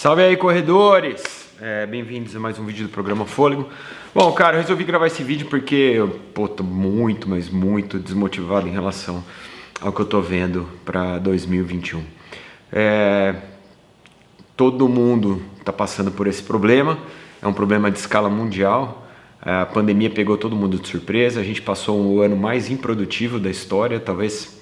Salve aí, corredores! Bem-vindos a mais um vídeo do programa Fôlego. Bom, cara, eu resolvi gravar esse vídeo porque eu tô muito, mas muito desmotivado em relação ao que eu tô vendo para 2021. Todo mundo tá passando por esse problema, é um problema de escala mundial. A pandemia pegou todo mundo de surpresa, a gente passou um ano mais improdutivo da história, talvez.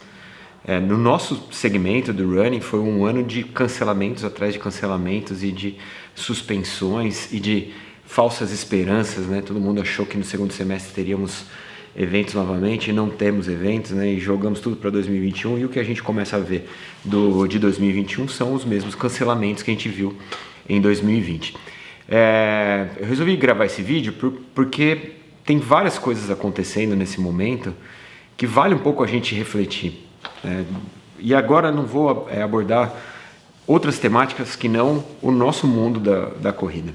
No nosso segmento do running foi um ano de cancelamentos atrás de cancelamentos e de suspensões e de falsas esperanças, né? Todo mundo achou que no segundo semestre teríamos eventos novamente e não temos eventos, né? E jogamos tudo para 2021 e o que a gente começa a ver de 2021 são os mesmos cancelamentos que a gente viu em 2020. Eu resolvi gravar esse vídeo porque tem várias coisas acontecendo nesse momento que vale um pouco a gente refletir. E agora não vou abordar outras temáticas que não o nosso mundo da corrida.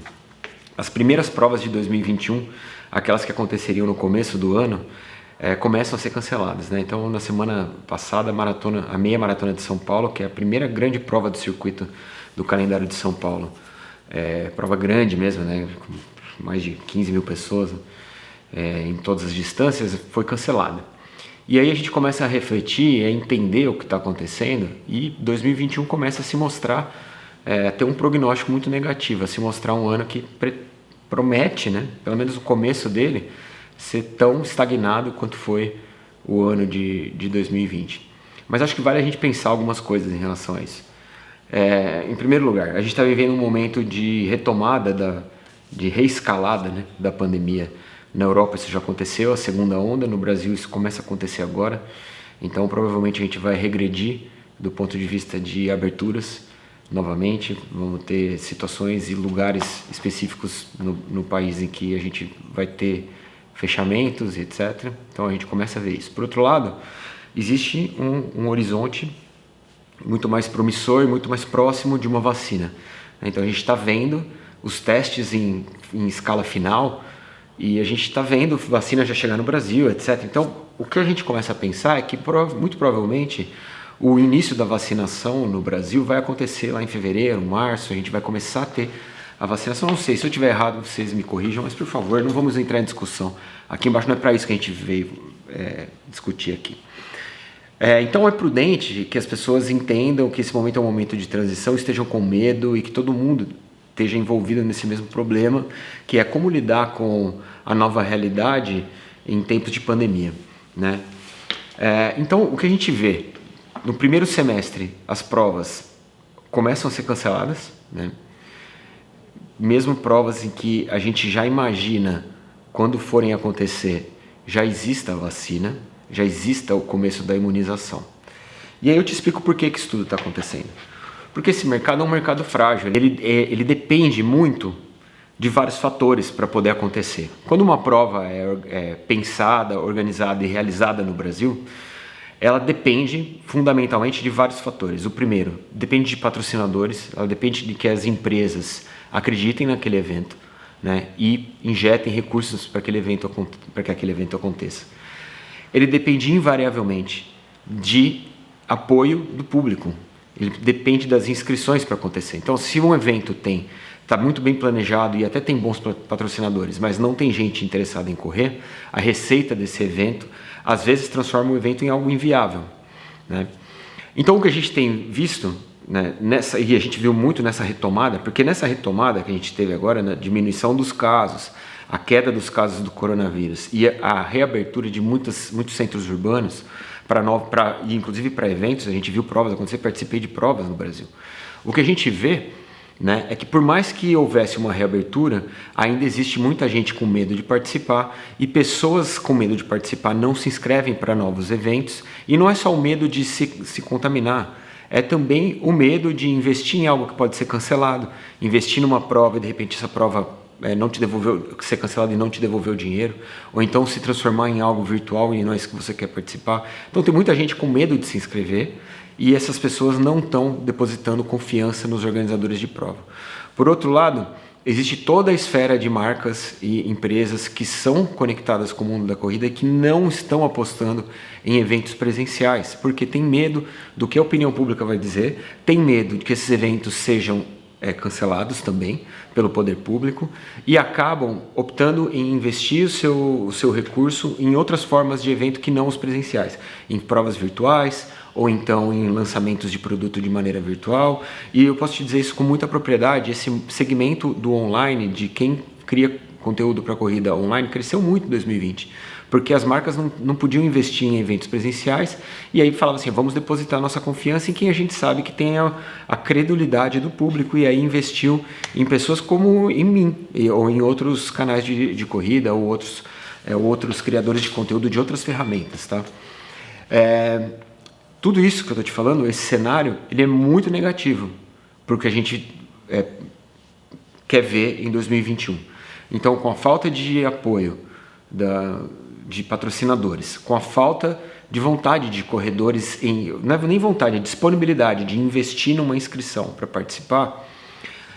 As primeiras provas de 2021, aquelas que aconteceriam no começo do ano, começam a ser canceladas, né? Então, na semana passada, a meia maratona de São Paulo, que é a primeira grande prova do circuito do calendário de São Paulo, prova grande mesmo, né? Com mais de 15 mil pessoas em todas as distâncias, foi cancelada. E aí a gente começa a refletir, a entender o que está acontecendo e 2021 começa a se mostrar, ter um prognóstico muito negativo, a se mostrar um ano que promete, né, pelo menos o começo dele, ser tão estagnado quanto foi o ano de 2020. Mas acho que vale a gente pensar algumas coisas em relação a isso. Em primeiro lugar, a gente está vivendo um momento de retomada, de reescalada, né, da pandemia. Na Europa isso já aconteceu, a segunda onda, no Brasil isso começa a acontecer agora, então provavelmente a gente vai regredir do ponto de vista de aberturas novamente, vamos ter situações e lugares específicos no país em que a gente vai ter fechamentos e etc, então a gente começa a ver isso. Por outro lado, existe um horizonte muito mais promissor e muito mais próximo de uma vacina, então a gente está vendo os testes em escala final. E a gente está vendo vacina já chegar no Brasil, etc. Então, o que a gente começa a pensar é que, muito provavelmente, o início da vacinação no Brasil vai acontecer lá em fevereiro, março. A gente vai começar a ter a vacinação. Não sei, se eu estiver errado, vocês me corrijam, mas, por favor, não vamos entrar em discussão. Aqui embaixo não é para isso que a gente veio discutir aqui. Então, é prudente que as pessoas entendam que esse momento é um momento de transição, estejam com medo e que todo mundo esteja envolvido nesse mesmo problema, que é como lidar com a nova realidade em tempos de pandemia, né? Então, o que a gente vê, no primeiro semestre, as provas começam a ser canceladas, né? Mesmo provas em que a gente já imagina, quando forem acontecer, já exista a vacina, já exista o começo da imunização. E aí eu te explico por que isso tudo está acontecendo. Porque esse mercado é um mercado frágil, ele depende muito de vários fatores para poder acontecer. Quando uma prova é pensada, organizada e realizada no Brasil, ela depende fundamentalmente de vários fatores. O primeiro, depende de patrocinadores, ela depende de que as empresas acreditem naquele evento, né, e injetem recursos para que aquele evento aconteça. Ele depende invariavelmente de apoio do público. Ele depende das inscrições para acontecer. Então, se um evento está muito bem planejado e até tem bons patrocinadores, mas não tem gente interessada em correr, a receita desse evento, às vezes, transforma o evento em algo inviável, né? Então, o que a gente tem visto, né, e a gente viu muito nessa retomada, porque nessa retomada que a gente teve agora, na diminuição dos casos, a queda dos casos do coronavírus e a reabertura de muitos centros urbanos, inclusive para eventos, a gente viu provas acontecer, participei de provas no Brasil. O que a gente vê, né, é que por mais que houvesse uma reabertura, ainda existe muita gente com medo de participar e pessoas com medo de participar não se inscrevem para novos eventos, e não é só o medo de se contaminar, é também o medo de investir em algo que pode ser cancelado, investir numa prova e de repente essa prova ser cancelado e não te devolver o dinheiro, ou então se transformar em algo virtual e não é isso que você quer participar. Então tem muita gente com medo de se inscrever e essas pessoas não estão depositando confiança nos organizadores de prova. Por outro lado, existe toda a esfera de marcas e empresas que são conectadas com o mundo da corrida e que não estão apostando em eventos presenciais, porque tem medo do que a opinião pública vai dizer, tem medo de que esses eventos sejam cancelados também pelo poder público e acabam optando em investir o seu recurso em outras formas de evento que não os presenciais, em provas virtuais ou então em lançamentos de produto de maneira virtual. E eu posso te dizer isso com muita propriedade, esse segmento do online, de quem cria conteúdo para corrida online, cresceu muito em 2020. Porque as marcas não podiam investir em eventos presenciais e aí falavam assim, vamos depositar nossa confiança em quem a gente sabe que tem a credulidade do público, e aí investiu em pessoas como em mim ou em outros canais de corrida ou outros criadores de conteúdo de outras ferramentas, tá? Tudo isso que eu estou te falando, esse cenário, ele é muito negativo porque a gente quer ver em 2021. Então, com a falta de apoio de patrocinadores, com a falta de vontade de corredores, não é nem vontade, é disponibilidade de investir numa inscrição para participar,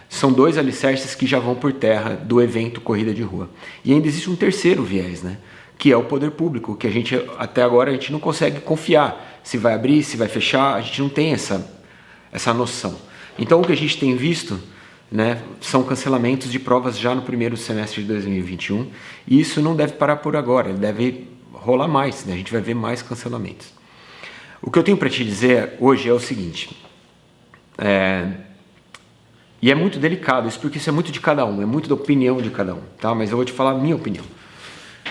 são dois alicerces que já vão por terra do evento Corrida de Rua. E ainda existe um terceiro viés, né? Que é o poder público, que até agora a gente não consegue confiar se vai abrir, se vai fechar, a gente não tem essa noção. Então o que a gente tem visto, né, são cancelamentos de provas já no primeiro semestre de 2021, e isso não deve parar por agora, ele deve rolar mais, né? A gente vai ver mais cancelamentos. O que eu tenho para te dizer hoje é o seguinte, e é muito delicado isso, porque isso é muito de cada um, é muito da opinião de cada um, tá? Mas eu vou te falar a minha opinião.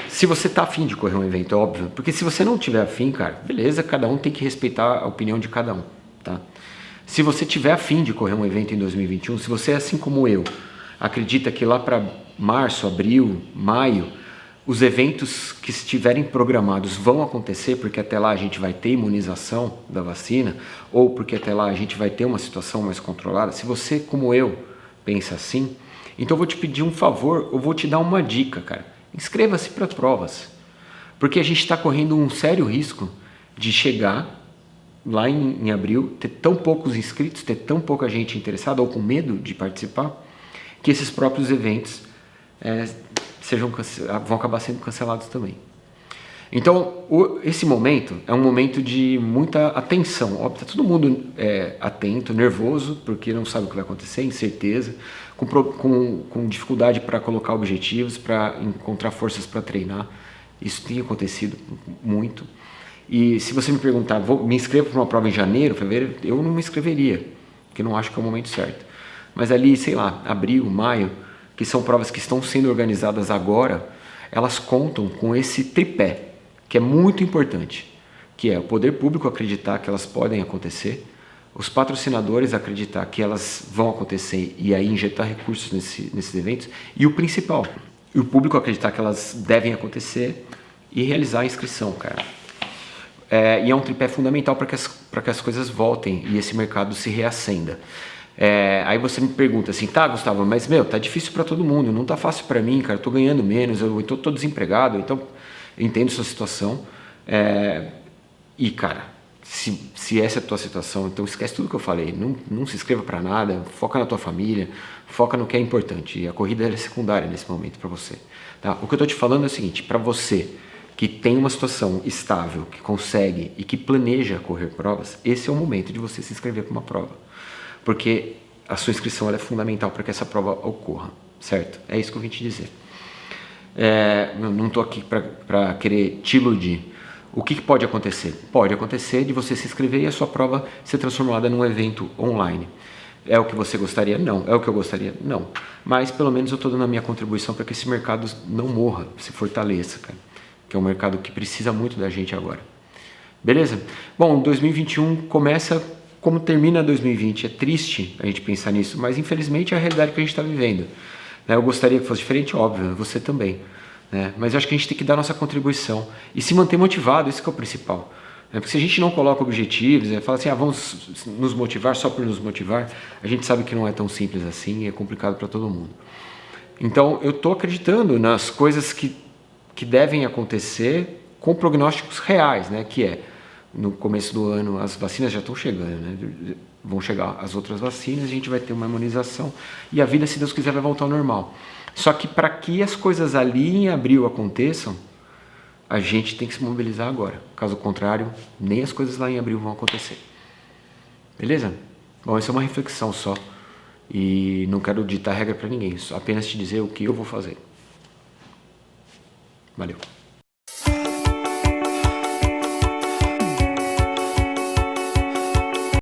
Se você tá afim de correr um evento, é óbvio, porque se você não tiver afim, cara, beleza, cada um tem que respeitar a opinião de cada um, tá? Se você tiver afim de correr um evento em 2021, se você, assim como eu, acredita que lá para março, abril, maio, os eventos que estiverem programados vão acontecer, porque até lá a gente vai ter imunização da vacina, ou porque até lá a gente vai ter uma situação mais controlada, se você, como eu, pensa assim, então eu vou te pedir um favor, eu vou te dar uma dica, cara. Inscreva-se para provas, porque a gente está correndo um sério risco de chegar lá em abril, ter tão poucos inscritos, ter tão pouca gente interessada ou com medo de participar, que esses próprios eventos vão acabar sendo cancelados também. Então, esse momento é um momento de muita atenção. Óbvio, tá todo mundo atento, nervoso, porque não sabe o que vai acontecer, incerteza, com dificuldade para colocar objetivos, para encontrar forças para treinar. Isso tem acontecido muito. E se você me perguntar, me inscrevo para uma prova em janeiro, fevereiro, eu não me inscreveria, porque não acho que é o momento certo. Mas ali, sei lá, abril, maio, que são provas que estão sendo organizadas agora, elas contam com esse tripé, que é muito importante, que é o poder público acreditar que elas podem acontecer, os patrocinadores acreditar que elas vão acontecer e aí injetar recursos nesses eventos, e o principal, o público acreditar que elas devem acontecer e realizar a inscrição, cara. E é um tripé fundamental para que as coisas voltem e esse mercado se reacenda. Aí você me pergunta assim, tá, Gustavo, mas tá difícil para todo mundo, não tá fácil para mim, cara, eu tô ganhando menos, eu tô desempregado, então eu entendo sua situação. E cara, se essa é a tua situação, então esquece tudo que eu falei, não se inscreva para nada, foca na tua família, foca no que é importante, e a corrida é secundária nesse momento para você, tá? O que eu tô te falando é o seguinte, para você que tem uma situação estável, que consegue e que planeja correr provas, esse é o momento de você se inscrever para uma prova. Porque a sua inscrição ela é fundamental para que essa prova ocorra, certo? É isso que eu vim te dizer. Eu não estou aqui para querer te iludir. O que pode acontecer? Pode acontecer de você se inscrever e a sua prova ser transformada num evento online. É o que você gostaria? Não. É o que eu gostaria? Não. Mas pelo menos eu estou dando a minha contribuição para que esse mercado não morra, se fortaleça, cara. Que é um mercado que precisa muito da gente agora. Beleza? Bom, 2021 começa como termina 2020. É triste a gente pensar nisso, mas infelizmente é a realidade que a gente está vivendo. Eu gostaria que fosse diferente, óbvio, você também. Mas eu acho que a gente tem que dar nossa contribuição e se manter motivado, isso que é o principal. Porque se a gente não coloca objetivos, fala assim, vamos nos motivar só por nos motivar, a gente sabe que não é tão simples assim e é complicado para todo mundo. Então eu estou acreditando nas coisas que devem acontecer com prognósticos reais, que no começo do ano as vacinas já estão chegando, vão chegar as outras vacinas, a gente vai ter uma imunização e a vida, se Deus quiser, vai voltar ao normal. Só que para que as coisas ali em abril aconteçam, a gente tem que se mobilizar agora. Caso contrário, nem as coisas lá em abril vão acontecer. Beleza? Bom, essa é uma reflexão só. e não quero ditar regra para ninguém, só apenas te dizer o que eu vou fazer. Valeu.